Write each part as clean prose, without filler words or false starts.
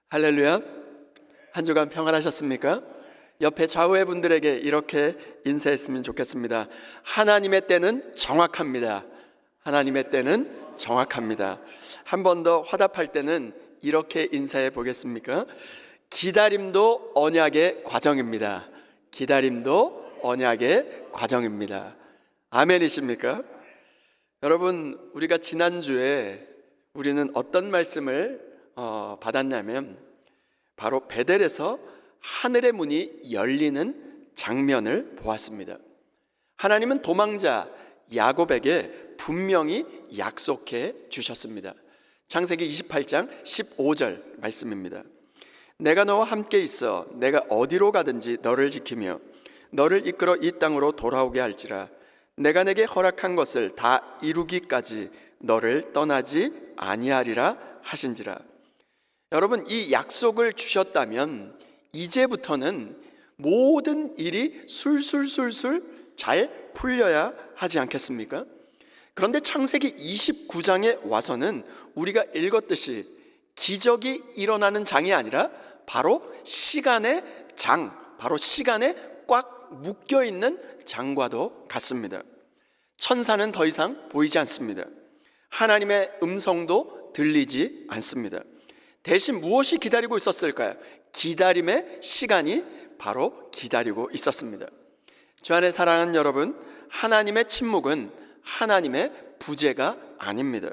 할렐루야. 한 주간 평안하셨습니까? 옆에 좌우의 분들에게 이렇게 인사했으면 좋겠습니다. 하나님의 때는 정확합니다. 하나님의 때는 정확합니다. 한 번 더 화답할 때는 이렇게 인사해 보겠습니까? 기다림도 언약의 과정입니다. 기다림도 언약의 과정입니다. 아멘이십니까? 여러분, 우리가 지난주에 우리는 어떤 말씀을 받았냐면 바로 베델에서 하늘의 문이 열리는 장면을 보았습니다. 하나님은 도망자 야곱에게 분명히 약속해 주셨습니다. 창세기 28장 15절 말씀입니다. 내가 너와 함께 있어 내가 어디로 가든지 너를 지키며 너를 이끌어 이 땅으로 돌아오게 할지라. 내가 내게 허락한 것을 다 이루기까지 너를 떠나지 아니하리라 하신지라. 여러분, 이 약속을 주셨다면 이제부터는 모든 일이 술술술술 잘 풀려야 하지 않겠습니까? 그런데 창세기 29장에 와서는 우리가 읽었듯이 기적이 일어나는 장이 아니라 바로 시간의 장, 바로 시간에 꽉 묶여있는 장과도 같습니다. 천사는 더 이상 보이지 않습니다. 하나님의 음성도 들리지 않습니다. 대신 무엇이 기다리고 있었을까요? 기다림의 시간이 바로 기다리고 있었습니다. 주 안에 사랑하는 여러분, 하나님의 침묵은 하나님의 부재가 아닙니다.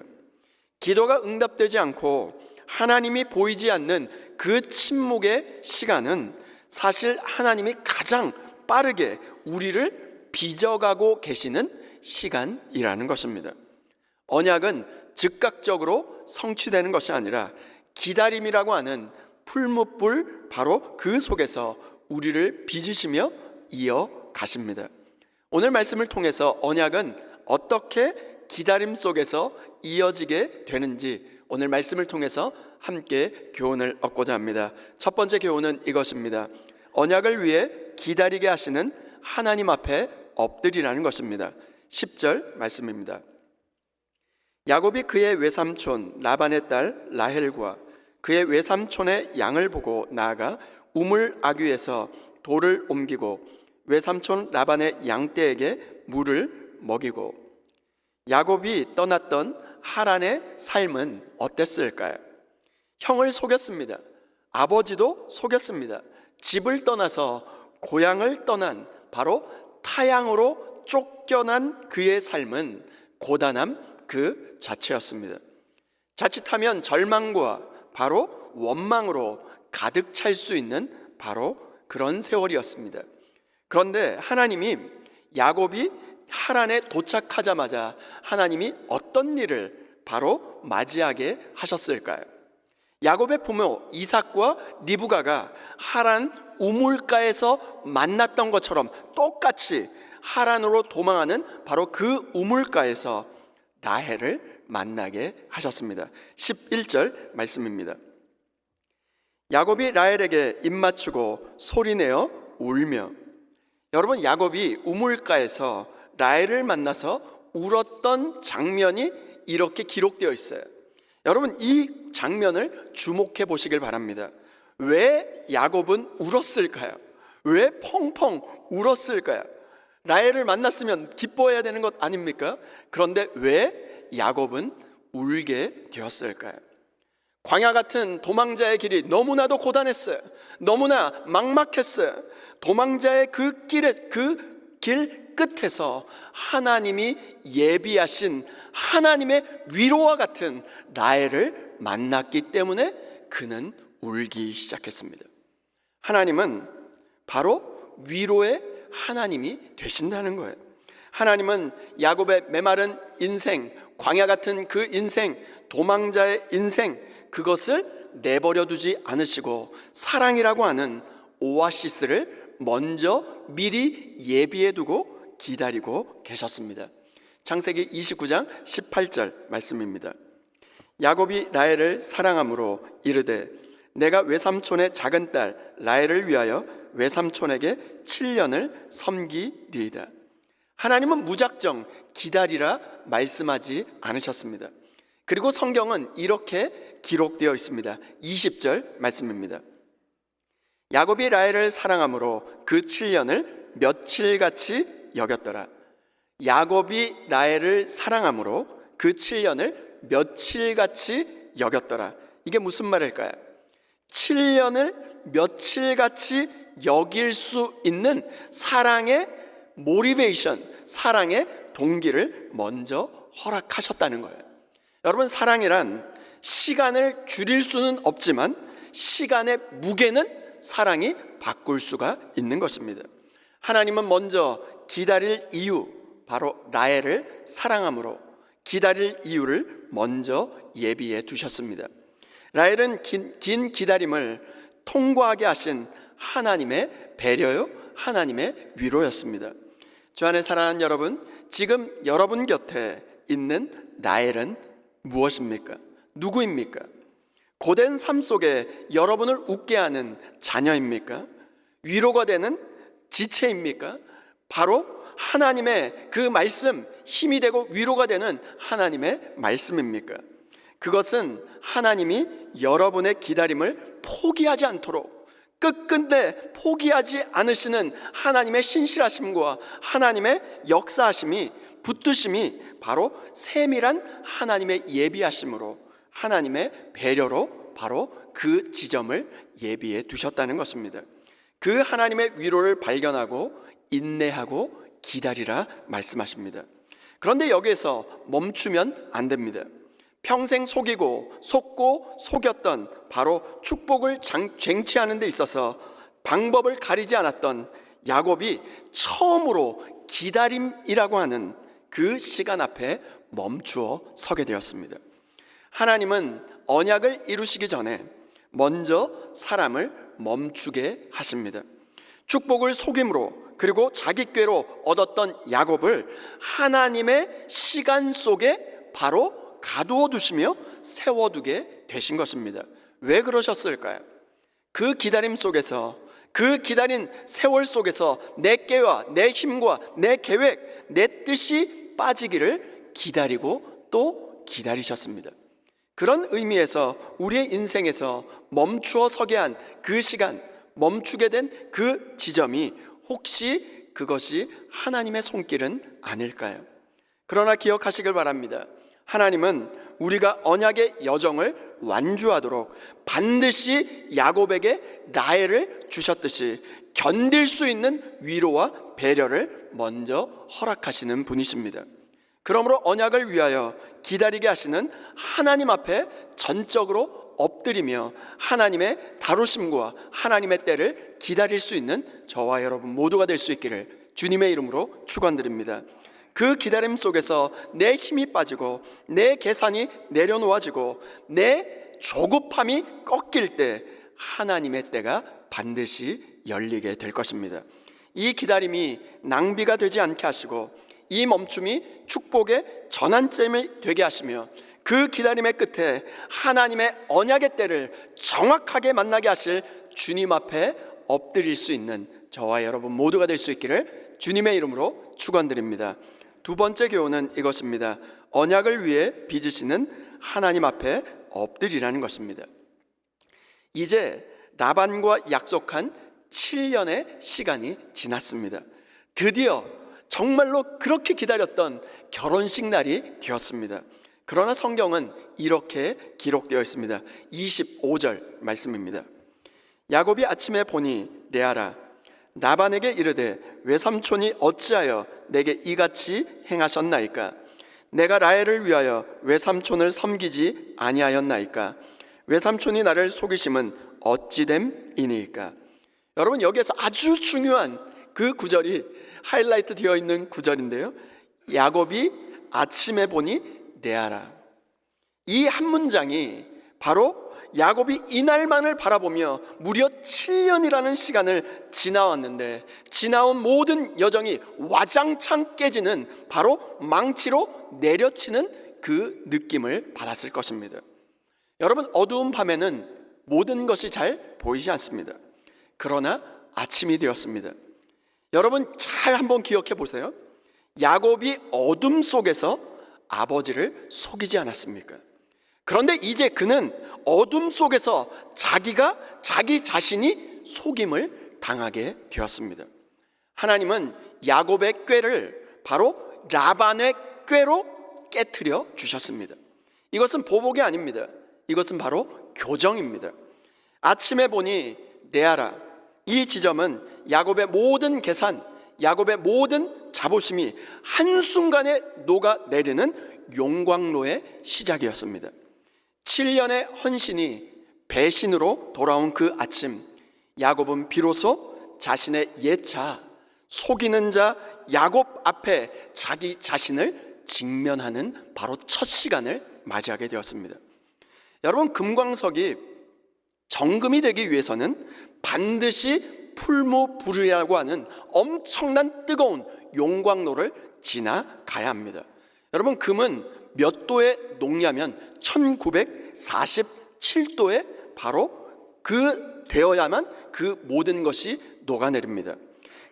기도가 응답되지 않고 하나님이 보이지 않는 그 침묵의 시간은 사실 하나님이 가장 빠르게 우리를 빚어가고 계시는 시간이라는 것입니다. 언약은 즉각적으로 성취되는 것이 아니라 기다림이라고 하는 풀무불, 바로 그 속에서 우리를 빚으시며 이어가십니다. 오늘 말씀을 통해서 언약은 어떻게 기다림 속에서 이어지게 되는지 오늘 말씀을 통해서 함께 교훈을 얻고자 합니다. 첫 번째 교훈은 이것입니다. 언약을 위해 기다리게 하시는 하나님 앞에 엎드리라는 것입니다. 10절 말씀입니다. 야곱이 그의 외삼촌 라반의 딸 라헬과 그의 외삼촌의 양을 보고 나아가 우물 아귀에서 돌을 옮기고 외삼촌 라반의 양떼에게 물을 먹이고. 야곱이 떠났던 하란의 삶은 어땠을까요? 형을 속였습니다. 아버지도 속였습니다. 집을 떠나서 고향을 떠난 바로 타향으로 쫓겨난 그의 삶은 고단함 그 자체였습니다. 자칫하면 절망과 바로 원망으로 가득 찰 수 있는 바로 그런 세월이었습니다. 그런데 하나님이 야곱이 하란에 도착하자마자 하나님이 어떤 일을 바로 맞이하게 하셨을까요? 야곱의 부모 이삭과 리브가가 하란 우물가에서 만났던 것처럼 똑같이 하란으로 도망하는 바로 그 우물가에서 라헬을 만나게 하셨습니다. 11절 말씀입니다. 야곱이 라헬에게 입맞추고 소리내어 울며. 여러분, 야곱이 우물가에서 라헬을 만나서 울었던 장면이 이렇게 기록되어 있어요. 여러분, 이 장면을 주목해 보시길 바랍니다. 왜 야곱은 울었을까요? 왜 펑펑 울었을까요? 라헬을 만났으면 기뻐해야 되는 것 아닙니까? 그런데 왜 야곱은 울게 되었을까요? 광야 같은 도망자의 길이 너무나도 고단했어요. 너무나 막막했어요. 도망자의 그 길 끝에서 하나님이 예비하신 하나님의 위로와 같은 라헬을 만났기 때문에 그는 울기 시작했습니다. 하나님은 바로 위로의 하나님이 되신다는 거예요. 하나님은 야곱의 메마른 인생, 광야 같은 그 인생, 도망자의 인생, 그것을 내버려 두지 않으시고 사랑이라고 하는 오아시스를 먼저 미리 예비해 두고 기다리고 계셨습니다. 창세기 29장 18절 말씀입니다. 야곱이 라헬을 사랑함으로 이르되 내가 외삼촌의 작은 딸 라헬을 위하여 외삼촌에게 7년을 섬기리이다. 하나님은 무작정 기다리라 말씀하지 않으셨습니다. 그리고 성경은 이렇게 기록되어 있습니다. 20절 말씀입니다. 야곱이 라헬을 사랑함으로 그 7년을 며칠같이 여겼더라. 야곱이 라헬을 사랑함으로 그 7년을 며칠같이 여겼더라. 이게 무슨 말일까요? 7년을 며칠같이 여길 수 있는 사랑의 모티베이션, 사랑의 동기를 먼저 허락하셨다는 거예요. 여러분, 사랑이란 시간을 줄일 수는 없지만 시간의 무게는 사랑이 바꿀 수가 있는 것입니다. 하나님은 먼저 기다릴 이유, 바로 라헬을 사랑함으로 기다릴 이유를 먼저 예비해 두셨습니다. 라헬은 긴 기다림을 통과하게 하신 하나님의 배려요, 하나님의 위로였습니다. 주 안에 사랑하는 여러분, 지금 여러분 곁에 있는 라헬은 무엇입니까? 누구입니까? 고된 삶 속에 여러분을 웃게 하는 자녀입니까? 위로가 되는 지체입니까? 바로 하나님의 그 말씀, 힘이 되고 위로가 되는 하나님의 말씀입니까? 그것은 하나님이 여러분의 기다림을 포기하지 않도록 끝끝내 포기하지 않으시는 하나님의 신실하심과 하나님의 역사하심이, 붙드심이 바로 세밀한 하나님의 예비하심으로, 하나님의 배려로 바로 그 지점을 예비해 두셨다는 것입니다. 그 하나님의 위로를 발견하고 인내하고 기다리라 말씀하십니다. 그런데 여기에서 멈추면 안 됩니다. 평생 속이고 속고 속였던 바로 축복을 쟁취하는 데 있어서 방법을 가리지 않았던 야곱이 처음으로 기다림이라고 하는 그 시간 앞에 멈추어 서게 되었습니다. 하나님은 언약을 이루시기 전에 먼저 사람을 멈추게 하십니다. 축복을 속임으로 그리고 자기 꾀로 얻었던 야곱을 하나님의 시간 속에 바로 가두어 두시며 세워두게 되신 것입니다. 왜 그러셨을까요? 그 기다림 속에서, 그 기다린 세월 속에서 내 꾀와 내 힘과 내 계획, 내 뜻이 빠지기를 기다리고 또 기다리셨습니다. 그런 의미에서 우리의 인생에서 멈추어 서게 한 그 시간, 멈추게 된 그 지점이 혹시 그것이 하나님의 손길은 아닐까요? 그러나 기억하시길 바랍니다. 하나님은 우리가 언약의 여정을 완주하도록 반드시 야곱에게 라헬을 주셨듯이 견딜 수 있는 위로와 배려를 먼저 허락하시는 분이십니다. 그러므로 언약을 위하여 기다리게 하시는 하나님 앞에 전적으로 엎드리며 하나님의 다루심과 하나님의 때를 기다릴 수 있는 저와 여러분 모두가 될 수 있기를 주님의 이름으로 축원드립니다. 그 기다림 속에서 내 힘이 빠지고 내 계산이 내려놓아지고 내 조급함이 꺾일 때 하나님의 때가 반드시 열리게 될 것입니다. 이 기다림이 낭비가 되지 않게 하시고 이 멈춤이 축복의 전환점이 되게 하시며 그 기다림의 끝에 하나님의 언약의 때를 정확하게 만나게 하실 주님 앞에 엎드릴 수 있는 저와 여러분 모두가 될 수 있기를 주님의 이름으로 축원드립니다. 두 번째 교훈은 이것입니다. 언약을 위해 빚으시는 하나님 앞에 엎드리라는 것입니다. 이제 라반과 약속한 7년의 시간이 지났습니다. 드디어 정말로 그렇게 기다렸던 결혼식 날이 되었습니다. 그러나 성경은 이렇게 기록되어 있습니다. 25절 말씀입니다. 야곱이 아침에 보니 레아라 라반에게 이르되 외삼촌이 어찌하여 내게 이같이 행하셨나이까? 내가 라헬을 위하여 외삼촌을 섬기지 아니하였나이까? 외삼촌이 나를 속이심은 어찌됨이니까? 여러분, 여기에서 아주 중요한 그 구절이 하이라이트 되어 있는 구절인데요, 야곱이 아침에 보니 레아라, 이 한 문장이 바로 야곱이 이날만을 바라보며 무려 7년이라는 시간을 지나왔는데 지나온 모든 여정이 와장창 깨지는 바로 망치로 내려치는 그 느낌을 받았을 것입니다. 여러분, 어두운 밤에는 모든 것이 잘 보이지 않습니다. 그러나 아침이 되었습니다. 여러분, 잘 한번 기억해 보세요. 야곱이 어둠 속에서 아버지를 속이지 않았습니까? 그런데 이제 그는 어둠 속에서 자기 자신이 속임을 당하게 되었습니다. 하나님은 야곱의 꾀를 바로 라반의 꾀로 깨트려 주셨습니다. 이것은 보복이 아닙니다. 이것은 바로 교정입니다. 아침에 보니 레아라, 이 지점은 야곱의 모든 계산, 야곱의 모든 자부심이 한순간에 녹아내리는 용광로의 시작이었습니다. 7년의 헌신이 배신으로 돌아온 그 아침, 야곱은 비로소 자신의 옛자, 속이는 자 야곱 앞에 자기 자신을 직면하는 바로 첫 시간을 맞이하게 되었습니다. 여러분, 금광석이 정금이 되기 위해서는 반드시 풀무불이라고 하는 엄청난 뜨거운 용광로를 지나가야 합니다. 여러분, 금은 몇 도에 녹냐면 1947도에 바로 되어야만 그 모든 것이 녹아내립니다.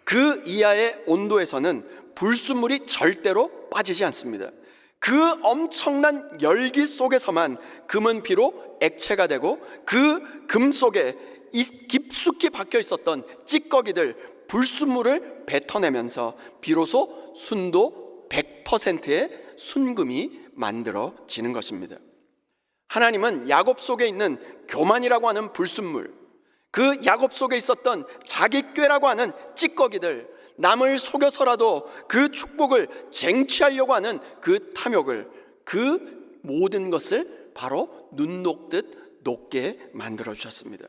그 이하의 온도에서는 불순물이 절대로 빠지지 않습니다. 그 엄청난 열기 속에서만 금은 비록 액체가 되고 그 금 속에 깊숙이 박혀 있었던 찌꺼기들, 불순물을 뱉어내면서 비로소 순도 100%의 순금이 만들어지는 것입니다. 하나님은 야곱 속에 있는 교만이라고 하는 불순물, 그 야곱 속에 있었던 자기 꾀라고 하는 찌꺼기들, 남을 속여서라도 그 축복을 쟁취하려고 하는 그 탐욕을, 그 모든 것을 바로 눈 녹듯 녹게 만들어 주셨습니다.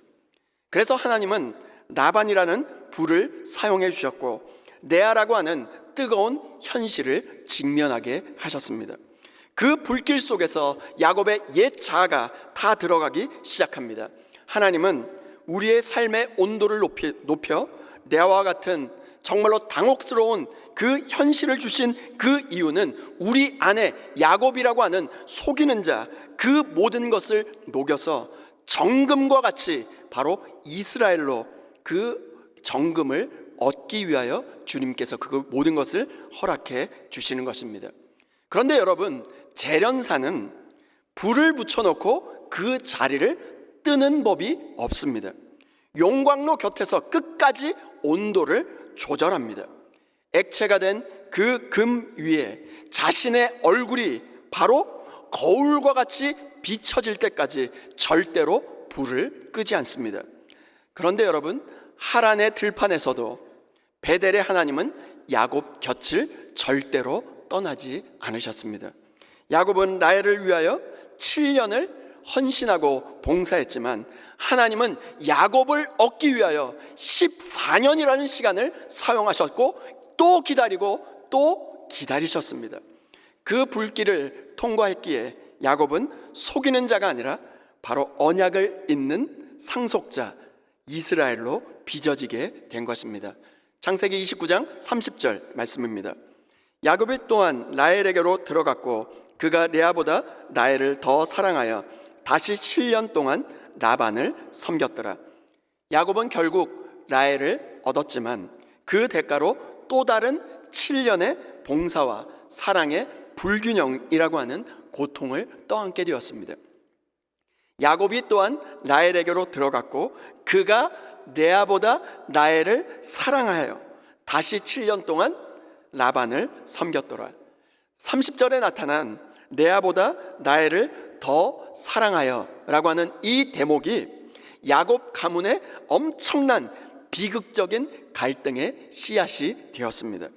그래서 하나님은 라반이라는 불을 사용해 주셨고 레아라고 하는 뜨거운 현실을 직면하게 하셨습니다. 그 불길 속에서 야곱의 옛 자아가 다 들어가기 시작합니다. 하나님은 우리의 삶의 온도를 높여 레아와 같은 정말로 당혹스러운 그 현실을 주신 그 이유는 우리 안에 야곱이라고 하는 속이는 자, 그 모든 것을 녹여서 정금과 같이 바로 이스라엘로 그 정금을 얻기 위하여 주님께서 그 모든 것을 허락해 주시는 것입니다. 그런데 여러분, 재련사는 불을 붙여놓고 그 자리를 뜨는 법이 없습니다. 용광로 곁에서 끝까지 온도를 조절합니다. 액체가 된 그 금 위에 자신의 얼굴이 바로 거울과 같이 비춰질 때까지 절대로 불을 끄지 않습니다. 그런데 여러분, 하란의 들판에서도 베델의 하나님은 야곱 곁을 절대로 떠나지 않으셨습니다. 야곱은 라헬을 위하여 7년을 헌신하고 봉사했지만 하나님은 야곱을 얻기 위하여 14년이라는 시간을 사용하셨고 또 기다리고 또 기다리셨습니다. 그 불길을 통과했기에 야곱은 속이는 자가 아니라 바로 언약을 잇는 상속자 이스라엘로 빚어지게 된 것입니다. 창세기 29장 30절 말씀입니다. 야곱이 또한 라헬에게로 들어갔고 그가 레아보다 라헬을 더 사랑하여 다시 7년 동안 라반을 섬겼더라. 야곱은 결국 라헬을 얻었지만 그 대가로 또 다른 7년의 봉사와 사랑의 불균형이라고 하는 고통을 떠안게 되었습니다. 야곱이 또한 라헬에게로 들어갔고 그가 레아보다 라헬을 사랑하여 다시 7년 동안 라반을 섬겼더라. 30절에 나타난 레아보다 라헬을 더 사랑하여 라고 하는 이 대목이 야곱 가문의 엄청난 비극적인 갈등의 씨앗이 되었습니다.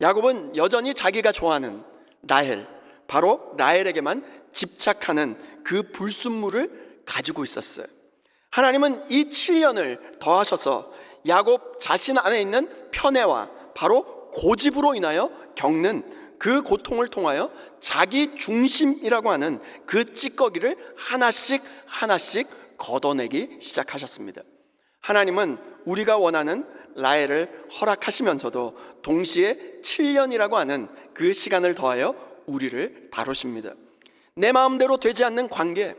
야곱은 여전히 자기가 좋아하는 라헬, 바로 라헬에게만 집착하는 그 불순물을 가지고 있었어요. 하나님은 이 7년을 더하셔서 야곱 자신 안에 있는 편애와 바로 고집으로 인하여 겪는 그 고통을 통하여 자기 중심이라고 하는 그 찌꺼기를 하나씩 걷어내기 시작하셨습니다. 하나님은 우리가 원하는 라헬을 허락하시면서도 동시에 7년이라고 하는 그 시간을 더하여 우리를 다루십니다. 내 마음대로 되지 않는 관계,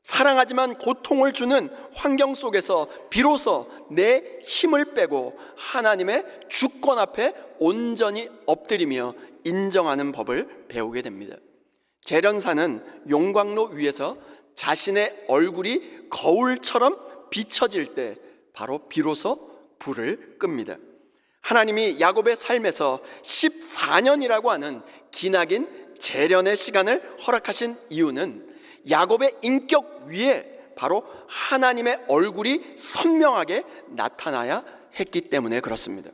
사랑하지만 고통을 주는 환경 속에서 비로소 내 힘을 빼고 하나님의 주권 앞에 온전히 엎드리며 인정하는 법을 배우게 됩니다. 재련사는 용광로 위에서 자신의 얼굴이 거울처럼 비춰질 때 바로 비로소 불을 끕니다. 하나님이 야곱의 삶에서 14년이라고 하는 기나긴 재련의 시간을 허락하신 이유는 야곱의 인격 위에 바로 하나님의 얼굴이 선명하게 나타나야 했기 때문에 그렇습니다.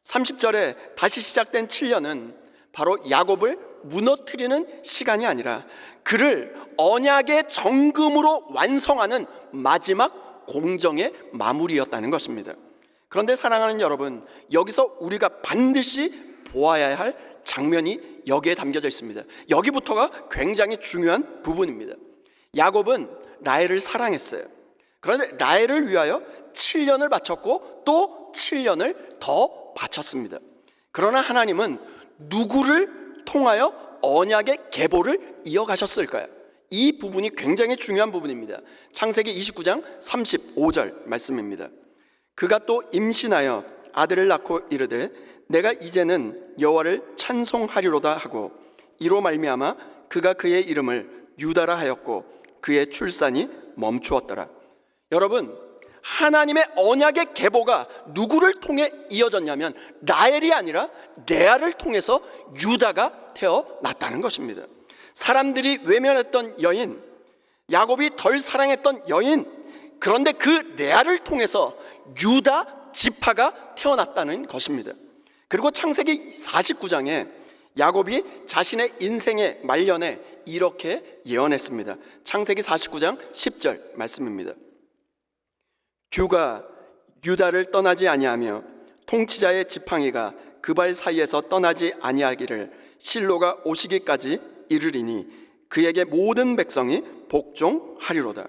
30절에 다시 시작된 7년은 바로 야곱을 무너뜨리는 시간이 아니라 그를 언약의 정금으로 완성하는 마지막 공정의 마무리였다는 것입니다. 그런데 사랑하는 여러분, 여기서 우리가 반드시 보아야 할 장면이 여기에 담겨져 있습니다. 여기부터가 굉장히 중요한 부분입니다. 야곱은 라헬을 사랑했어요. 그런데 라헬을 위하여 7년을 바쳤고 또 7년을 더 바쳤습니다. 그러나 하나님은 누구를 통하여 언약의 계보를 이어가셨을까요? 이 부분이 굉장히 중요한 부분입니다. 창세기 29장 35절 말씀입니다. 그가 또 임신하여 아들을 낳고 이르되 내가 이제는 여호와를 찬송하리로다 하고 이로 말미암아 그가 그의 이름을 유다라 하였고 그의 출산이 멈추었더라. 여러분, 하나님의 언약의 계보가 누구를 통해 이어졌냐면 라헬이 아니라 레아를 통해서 유다가 태어났다는 것입니다. 사람들이 외면했던 여인, 야곱이 덜 사랑했던 여인, 그런데 그 레아를 통해서 유다 지파가 태어났다는 것입니다. 그리고 창세기 49장에 야곱이 자신의 인생의 말년에 이렇게 예언했습니다. 창세기 49장 10절 말씀입니다. 규가 유다를 떠나지 아니하며 통치자의 지팡이가 그 발 사이에서 떠나지 아니하기를 실로가 오시기까지 이르리니 그에게 모든 백성이 복종하리로다.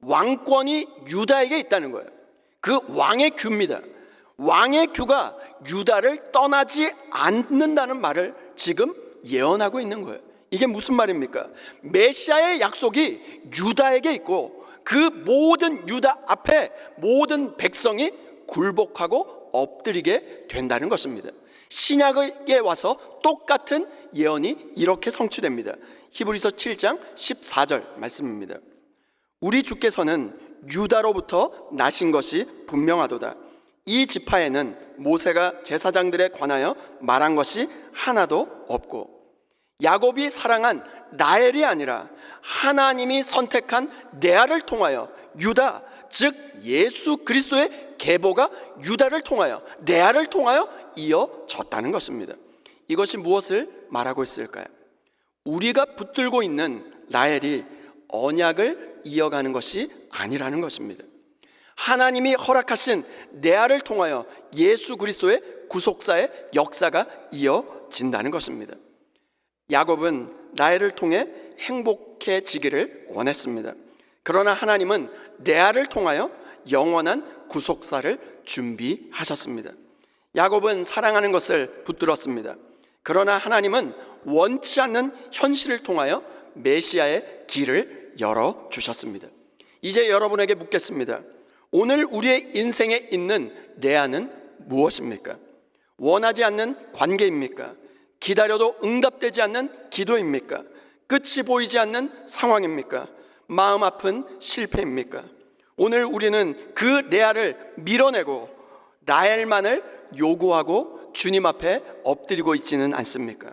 왕권이 유다에게 있다는 거예요. 그 왕의 규입니다. 왕의 규가 유다를 떠나지 않는다는 말을 지금 예언하고 있는 거예요. 이게 무슨 말입니까? 메시아의 약속이 유다에게 있고 그 모든 유다 앞에 모든 백성이 굴복하고 엎드리게 된다는 것입니다. 신약에 와서 똑같은 예언이 이렇게 성취됩니다. 히브리서 7장 14절 말씀입니다. 우리 주께서는 유다로부터 나신 것이 분명하도다. 이 지파에는 모세가 제사장들에 관하여 말한 것이 하나도 없고 야곱이 사랑한 라헬이 아니라 하나님이 선택한 레아를 통하여 유다, 즉 예수 그리스도의 계보가 유다를 통하여 레아를 통하여 이어졌다는 것입니다. 이것이 무엇을 말하고 있을까요? 우리가 붙들고 있는 라헬이 언약을 이어가는 것이 아니라는 것입니다. 하나님이 허락하신 레아를 통하여 예수 그리스도의 구속사의 역사가 이어진다는 것입니다. 야곱은 라헬을 통해 행복해지기를 원했습니다. 그러나 하나님은 레아를 통하여 영원한 구속사를 준비하셨습니다. 야곱은 사랑하는 것을 붙들었습니다. 그러나 하나님은 원치 않는 현실을 통하여 메시아의 길을 열어주셨습니다. 이제 여러분에게 묻겠습니다. 오늘 우리의 인생에 있는 레아는 무엇입니까? 원하지 않는 관계입니까? 기다려도 응답되지 않는 기도입니까? 끝이 보이지 않는 상황입니까? 마음 아픈 실패입니까? 오늘 우리는 그 레아를 밀어내고 라헬만을 요구하고 주님 앞에 엎드리고 있지는 않습니까?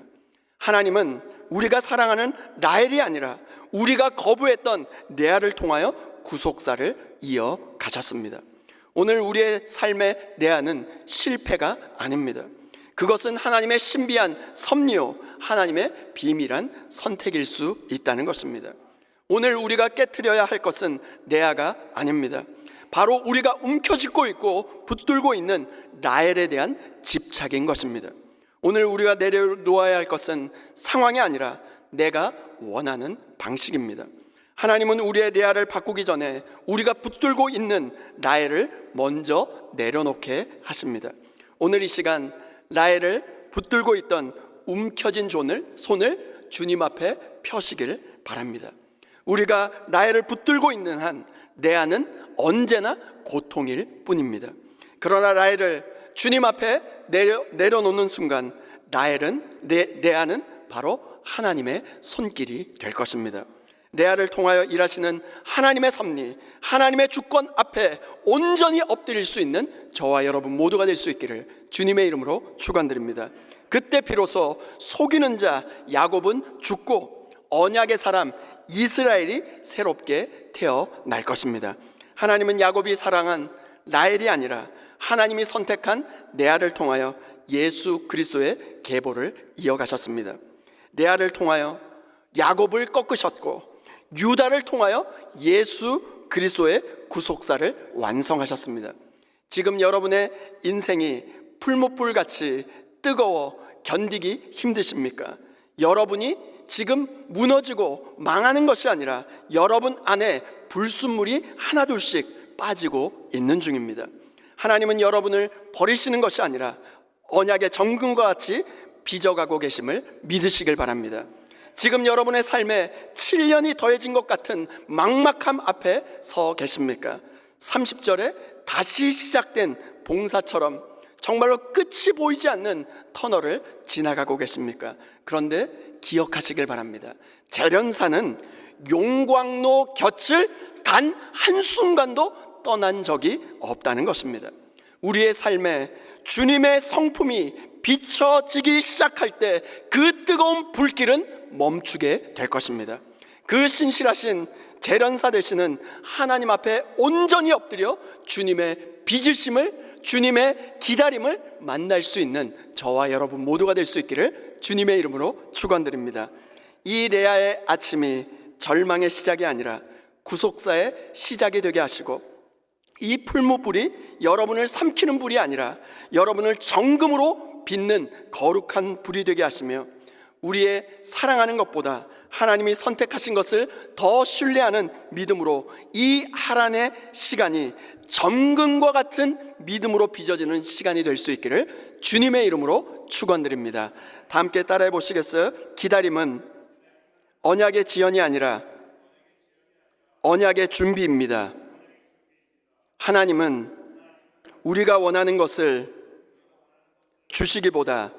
하나님은 우리가 사랑하는 라헬이 아니라 우리가 거부했던 레아를 통하여 구속사를 이어가셨습니다. 오늘 우리의 삶의 레아는 실패가 아닙니다. 그것은 하나님의 신비한 섭리요, 하나님의 비밀한 선택일 수 있다는 것입니다. 오늘 우리가 깨트려야 할 것은 레아가 아닙니다. 바로 우리가 움켜쥐고 있고 붙들고 있는 라헬에 대한 집착인 것입니다. 오늘 우리가 내려놓아야 할 것은 상황이 아니라 내가 원하는 방식입니다. 하나님은 우리의 레아를 바꾸기 전에 우리가 붙들고 있는 라헬을 먼저 내려놓게 하십니다. 오늘 이 시간 라헬을 붙들고 있던 움켜진 손을 주님 앞에 펴시길 바랍니다. 우리가 라헬을 붙들고 있는 한 레아는 언제나 고통일 뿐입니다. 그러나 라헬을 주님 앞에 내려놓는 순간 레아는 바로 하나님의 손길이 될 것입니다. 레아를 통하여 일하시는 하나님의 섭리, 하나님의 주권 앞에 온전히 엎드릴 수 있는 저와 여러분 모두가 될 수 있기를 주님의 이름으로 축원드립니다. 그때 비로소 속이는 자 야곱은 죽고 언약의 사람 이스라엘이 새롭게 태어날 것입니다. 하나님은 야곱이 사랑한 라헬이 아니라 하나님이 선택한 레아를 통하여 예수 그리스도의 계보를 이어가셨습니다. 레아를 통하여 야곱을 꺾으셨고 유다를 통하여 예수 그리스도의 구속사를 완성하셨습니다. 지금 여러분의 인생이 풀무불같이 뜨거워 견디기 힘드십니까? 여러분이 지금 무너지고 망하는 것이 아니라 여러분 안에 불순물이 하나둘씩 빠지고 있는 중입니다. 하나님은 여러분을 버리시는 것이 아니라 언약의 정금과 같이 빚어가고 계심을 믿으시길 바랍니다. 지금 여러분의 삶에 7년이 더해진 것 같은 막막함 앞에 서 계십니까? 30절에 다시 시작된 봉사처럼 정말로 끝이 보이지 않는 터널을 지나가고 계십니까? 그런데 기억하시길 바랍니다. 재련사는 용광로 곁을 단 한순간도 떠난 적이 없다는 것입니다. 우리의 삶에 주님의 성품이 비춰지기 시작할 때 그 뜨거운 불길은 멈추게 될 것입니다. 그 신실하신 재련사 되시는 하나님 앞에 온전히 엎드려 주님의 빚으심을, 주님의 기다림을 만날 수 있는 저와 여러분 모두가 될 수 있기를 주님의 이름으로 축원드립니다. 이 레아의 아침이 절망의 시작이 아니라 구속사의 시작이 되게 하시고, 이 풀무불이 여러분을 삼키는 불이 아니라 여러분을 정금으로 빚는 거룩한 불이 되게 하시며, 우리의 사랑하는 것보다 하나님이 선택하신 것을 더 신뢰하는 믿음으로 이 하란의 시간이 정금과 같은 믿음으로 빚어지는 시간이 될 수 있기를 주님의 이름으로 축원드립니다. 다 함께 따라해 보시겠어요? 기다림은 언약의 지연이 아니라 언약의 준비입니다. 하나님은 우리가 원하는 것을 주시기보다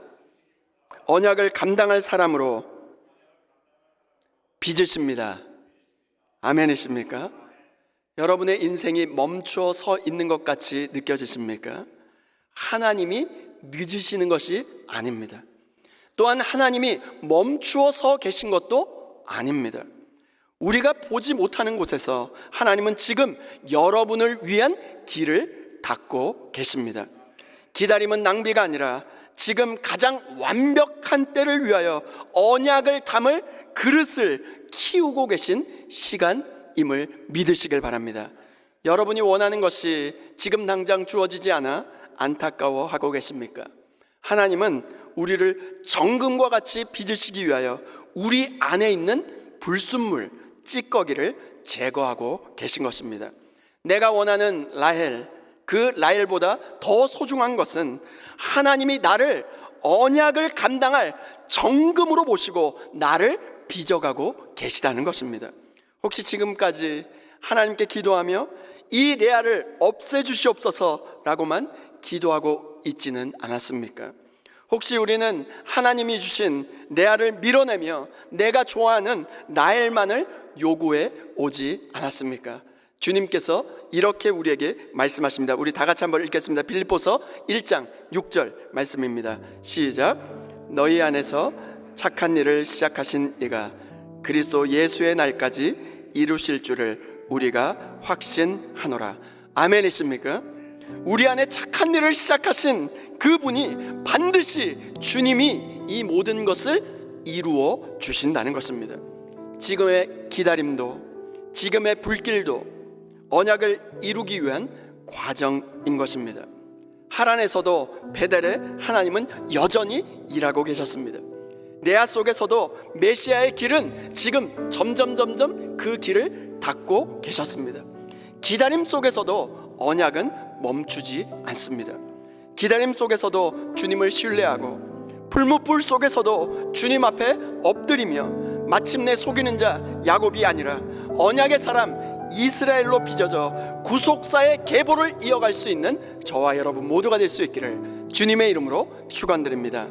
언약을 감당할 사람으로 빚으십니다. 아멘이십니까? 여러분의 인생이 멈추어 서 있는 것 같이 느껴지십니까? 하나님이 늦으시는 것이 아닙니다. 또한 하나님이 멈추어 서 계신 것도 아닙니다. 우리가 보지 못하는 곳에서 하나님은 지금 여러분을 위한 길을 닫고 계십니다. 기다림은 낭비가 아니라 지금 가장 완벽한 때를 위하여 언약을 담을 그릇을 키우고 계신 시간임을 믿으시길 바랍니다. 여러분이 원하는 것이 지금 당장 주어지지 않아 안타까워하고 계십니까? 하나님은 우리를 정금과 같이 빚으시기 위하여 우리 안에 있는 불순물, 찌꺼기를 제거하고 계신 것입니다. 내가 원하는 라헬, 그 라헬보다 더 소중한 것은 하나님이 나를 언약을 감당할 정금으로 모시고 나를 빚어가고 계시다는 것입니다. 혹시 지금까지 하나님께 기도하며 이 레아를 없애주시옵소서라고만 기도하고 있지는 않았습니까? 혹시 우리는 하나님이 주신 레아를 밀어내며 내가 좋아하는 라헬만을 요구해 오지 않았습니까? 주님께서 이렇게 우리에게 말씀하십니다. 우리 다 같이 한번 읽겠습니다. 빌립보서 1장 6절 말씀입니다. 시작. 너희 안에서 착한 일을 시작하신 이가 그리스도 예수의 날까지 이루실 줄을 우리가 확신하노라. 아멘이십니까? 우리 안에 착한 일을 시작하신 그분이 반드시 주님이 이 모든 것을 이루어 주신다는 것입니다. 지금의 기다림도, 지금의 불길도 언약을 이루기 위한 과정인 것입니다. 하란에서도 베델에 하나님은 여전히 일하고 계셨습니다. 레아 속에서도 메시아의 길은 지금 점점 그 길을 닫고 계셨습니다. 기다림 속에서도 언약은 멈추지 않습니다. 기다림 속에서도 주님을 신뢰하고 풀무불 속에서도 주님 앞에 엎드리며 마침내 속이는 자 야곱이 아니라 언약의 사람 이스라엘로 빚어져 구속사의 계보를 이어갈 수 있는 저와 여러분 모두가 될 수 있기를 주님의 이름으로 축원드립니다.